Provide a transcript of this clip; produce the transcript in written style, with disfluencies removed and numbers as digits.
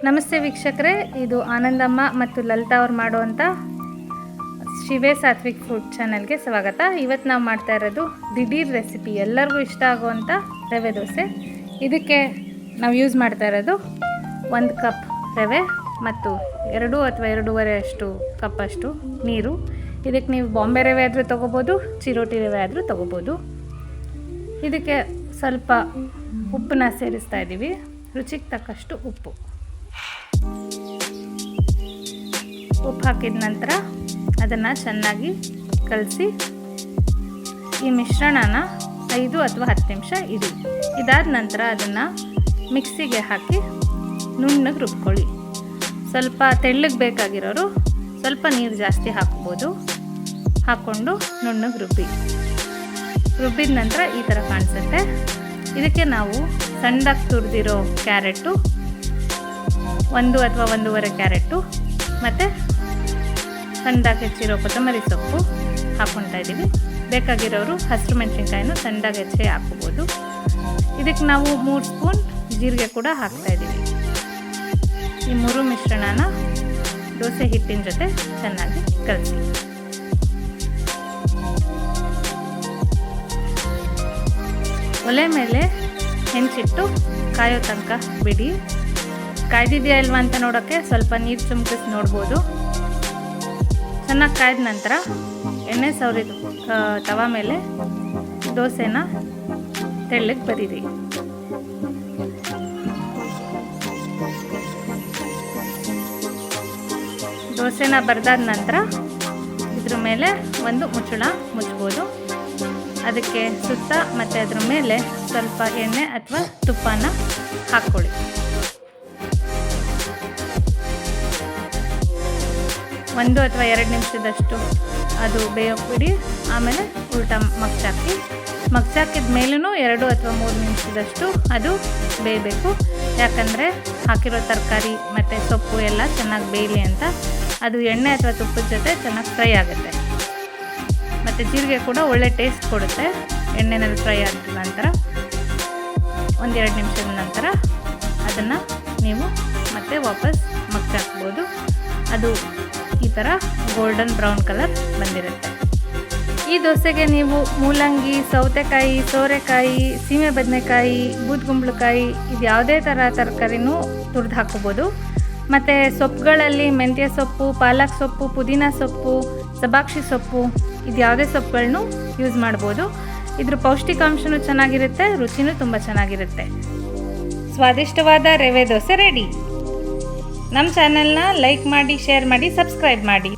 ನಮಸ್ತೆ ವೀಕ್ಷಕರೇ, ಇದು ಆನಂದಮ್ಮ ಮತ್ತು ಲಲಿತಾ ಅವರು ಮಾಡುವಂಥ ಶಿವೆ ಸಾತ್ವಿಕ್ ಫುಡ್ ಚಾನಲ್ಗೆ ಸ್ವಾಗತ. ಇವತ್ತು ನಾವು ಮಾಡ್ತಾ ಇರೋದು ದಿಢೀರ್ ರೆಸಿಪಿ, ಎಲ್ಲರಿಗೂ ಇಷ್ಟ ಆಗುವಂಥ ರವೆ ದೋಸೆ. ಇದಕ್ಕೆ ನಾವು ಯೂಸ್ ಮಾಡ್ತಾ ಇರೋದು 1 ಕಪ್ ರವೆ ಮತ್ತು 2 ಅಥವಾ 2.5 ಅಷ್ಟು ಕಪ್ಪಷ್ಟು ನೀರು. ಇದಕ್ಕೆ ನೀವು ಬಾಂಬೆ ರವೆ ಆದರೂ ತೊಗೋಬೋದು, ಚಿರೋಟಿ ರವೆ ಆದರೂ ತೊಗೋಬೋದು. ಇದಕ್ಕೆ ಸ್ವಲ್ಪ ಉಪ್ಪನ್ನ ಸೇರಿಸ್ತಾ ಇದ್ದೀವಿ, ರುಚಿಗೆ ತಕ್ಕಷ್ಟು ಉಪ್ಪು ಹಾಕಿದ ನಂತರ ಅದನ್ನು ಚೆನ್ನಾಗಿ ಕಲಸಿ ಈ ಮಿಶ್ರಣನ 5 ಅಥವಾ 10 ನಿಮಿಷ ಇಡಿ. ಇದಾದ ನಂತರ ಅದನ್ನು ಮಿಕ್ಸಿಗೆ ಹಾಕಿ ನುಣ್ಣಗೆ ರುಬ್ಕೊಳ್ಳಿ. ಸ್ವಲ್ಪ ತೆಳ್ಳಗೆ ಬೇಕಾಗಿರೋರು ಸ್ವಲ್ಪ ನೀರು ಜಾಸ್ತಿ ಹಾಕ್ಬೋದು. ಹಾಕ್ಕೊಂಡು ನುಣ್ಣಗೆ ರುಬ್ಬಿದ ನಂತರ ಈ ಥರ ಕಾಣಿಸುತ್ತೆ. ಇದಕ್ಕೆ ನಾವು ಸಣ್ಣದಾಗಿ ತುರಿದಿರೋ ಕ್ಯಾರೆಟು, 1 ಅಥವಾ 1.5 ಕ್ಯಾರೆಟು ಮತ್ತು ಸಣ್ಣದಾಗಿ ಹೆಚ್ಚಿರೋ ಕೊತ್ತಂಬರಿ ಸೊಪ್ಪು ಹಾಕ್ಕೊಳ್ತಾ ಇದ್ದೀವಿ. ಬೇಕಾಗಿರೋರು ಹಸಿರು ಮೆಣಸಿನ್ಕಾಯಿನೂ ಸಣ್ಣದಾಗಿ ಹೆಚ್ಚಿ ಹಾಕ್ಕೋಬೋದು. ಇದಕ್ಕೆ ನಾವು 3 ಸ್ಪೂನ್ ಜೀರಿಗೆ ಕೂಡ ಹಾಕ್ತಾಯಿದ್ದೀವಿ. ಈ 3 ಮಿಶ್ರಣನ ದೋಸೆ ಹಿಟ್ಟಿನ ಜೊತೆ ಚೆನ್ನಾಗಿ ಕಲಸಿ ಒಲೆ ಮೇಲೆ ಹೆಂಚಿಟ್ಟು ಕಾಯೋ ತನಕ ಬಿಡಿ. ಕಾಯ್ದಿದೆಯಾ ಇಲ್ವಾ ಅಂತ ನೋಡೋಕ್ಕೆ ಸ್ವಲ್ಪ ನೀರು ಚುಮ್ಕಿಸಿ ನೋಡ್ಬೋದು. ಚೆನ್ನಾಗಿ ಕಾಯ್ದ ನಂತರ ಎಣ್ಣೆ ಸವರಿದ ತವಾ ಮೇಲೆ ದೋಸೆನ ತೆಳ್ಳಗೆ ಬರೀರಿ. ದೋಸೆನ ಬರೆದಾದ ನಂತರ ಇದ್ರ ಮೇಲೆ ಒಂದು ಮುಚ್ಚಳ ಮುಚ್ಬೋದು. ಅದಕ್ಕೆ ಸುತ್ತ ಮತ್ತು ಅದ್ರ ಮೇಲೆ ಸ್ವಲ್ಪ ಎಣ್ಣೆ ಅಥವಾ ತುಪ್ಪನ ಹಾಕ್ಕೊಳ್ಳಿ. 1 ಅಥವಾ 2 ನಿಮಿಷದಷ್ಟು ಅದು ಬೇಯೋಕೆ ಬಿಡಿ. ಆಮೇಲೆ ಉಲ್ಟಾ ಮಗ್ಚಾಕಿದ ಮೇಲೂ 2 ಅಥವಾ 3 ನಿಮಿಷದಷ್ಟು ಅದು ಬೇಯಬೇಕು. ಯಾಕಂದರೆ ಹಾಕಿರೋ ತರಕಾರಿ ಮತ್ತು ಸೊಪ್ಪು ಎಲ್ಲ ಚೆನ್ನಾಗಿ ಬೇಯಲಿ ಅಂತ. ಅದು ಎಣ್ಣೆ ಅಥವಾ ತುಪ್ಪದ ಜೊತೆ ಚೆನ್ನಾಗಿ ಫ್ರೈ ಆಗುತ್ತೆ. ಮತ್ತು ಜೀರಿಗೆ ಕೂಡ ಒಳ್ಳೆ ಟೇಸ್ಟ್ ಕೊಡುತ್ತೆ. ಎಣ್ಣೆನಲ್ಲಿ ಫ್ರೈ ಆದ ನಂತರ 1-2 ನಿಮಿಷದ ನಂತರ ಅದನ್ನು ನೀವು ಮತ್ತೆ ವಾಪಸ್ ಮಗ್ಚಾಕ್ಬೋದು. ಅದು ಈ ಥರ ಗೋಲ್ಡನ್ ಬ್ರೌನ್ ಕಲರ್ ಬಂದಿರುತ್ತೆ. ಈ ದೋಸೆಗೆ ನೀವು ಮೂಲಂಗಿ, ಸೌತೆಕಾಯಿ, ಸೋರೆಕಾಯಿ, ಸೀಮೆ ಬದನೆಕಾಯಿ, ಬೂದ್ಗುಂಬಳಕಾಯಿ ಇದು ಯಾವುದೇ ಥರ ತರಕಾರಿನೂ ತುರಿದು ಹಾಕ್ಕೋಬೋದು. ಮತ್ತು ಸೊಪ್ಪುಗಳಲ್ಲಿ ಮೆಂತ್ಯ ಸೊಪ್ಪು, ಪಾಲಕ್ ಸೊಪ್ಪು, ಪುದೀನ ಸೊಪ್ಪು, ಸಬಾಕ್ಷಿ ಸೊಪ್ಪು ಇದು ಯಾವುದೇ ಸೊಪ್ಪುಗಳನ್ನು ಯೂಸ್ ಮಾಡ್ಬೋದು. ಇದ್ರ ಪೌಷ್ಟಿಕಾಂಶನೂ ಚೆನ್ನಾಗಿರುತ್ತೆ, ರುಚಿನೂ ತುಂಬ ಚೆನ್ನಾಗಿರುತ್ತೆ. ಸ್ವಾದಿಷ್ಟವಾದ ರವೆ ದೋಸೆ ರೆಡಿ. ನಮ್ಮ ಚಾನೆಲ್ನ ಲೈಕ್ ಮಾಡಿ, ಶೇರ್ ಮಾಡಿ, ಸಬ್ಸ್ಕ್ರೈಬ್ ಮಾಡಿ.